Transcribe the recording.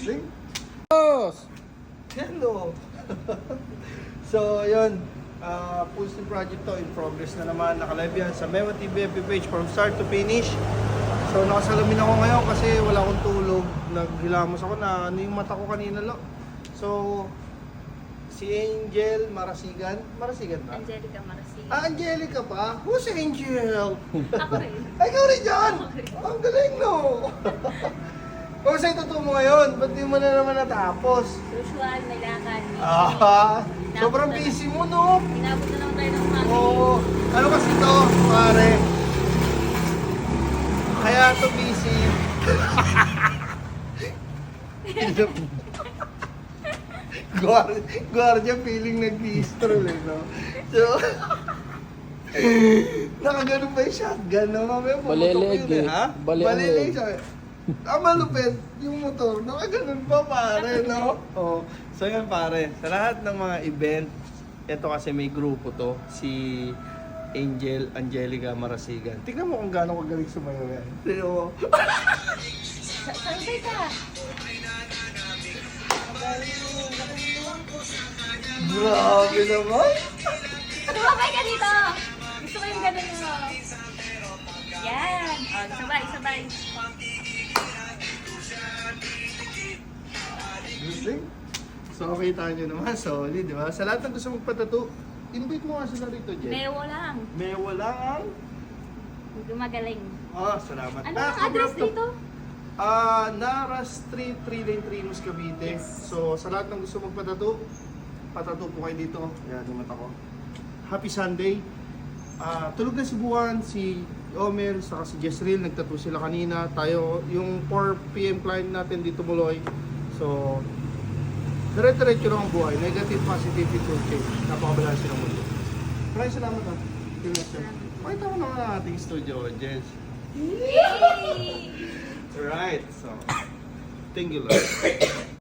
Gising? Hello! So, yun. Full steam project to. In progress na naman. Nakalive yan sa Memo TV FB page from start to finish. So, nakasalamin ako ngayon kasi wala akong tulog. Naghilamos ako na ano yung mata ko kanina lang. So, si Angel Marasigan. Marasigan ba? Angelica Marasigan. Ah, Angelica pa? Who's Angel? Ako rin. Ay, ikaw rin dyan! Ang galing, no? Kung sa'yo totoo mo ngayon, ba't di mo na naman natapos? Usual, may lakad. Sobrang busy mo, no? Inabot na lang tayo ng mami. Oo. Ano kasi to, pare? Kaya to busy. Guardia feeling nag-stroll eh, no? So, nakaganon pa yung shotgun, no? Mamaya Balilig pumutok yun, eh. ha? Balilig. Balilig siya. Ang malupit, yung motor, nakaganon pa pare, no? Oh. So yan pare, sa lahat ng mga event, ito kasi may grupo to, si Angelica Marasigan. Tingnan mo kung gaano kagaling sumayaw yan. Tingnan mo. Salbay ka. Grabe naman. Tumabay ka dito. Gusto ko yung ganun mo. Yan. O, sabay. Gising? So kita nyo naman, solid, di ba? Sa lahat ng gusto magpatato, invite mo nga sila rito, Jen. Mewo lang. May wala ang... Gumagaling. Ah, salamat. Ano ang address dito? Nara Street, 3 Lane 3, Los Cavite. Yes. So, sa lahat ng gusto magpatato, patato po kayo dito. Ayan, yung mata ko. Happy Sunday. Tulog na si Buwan, si Omer, saka si Jezreel. Nagtato sila kanina. Tayo, yung 4 PM client natin dito Muloy. So, dire-diretso lang ang buhay. Negative, positive, future change. Napakabalansin ng mundo. Maraming salamat ha. Pakita mo naman ang ating studio, Jez. Yay! Right, so, thank you, Lord.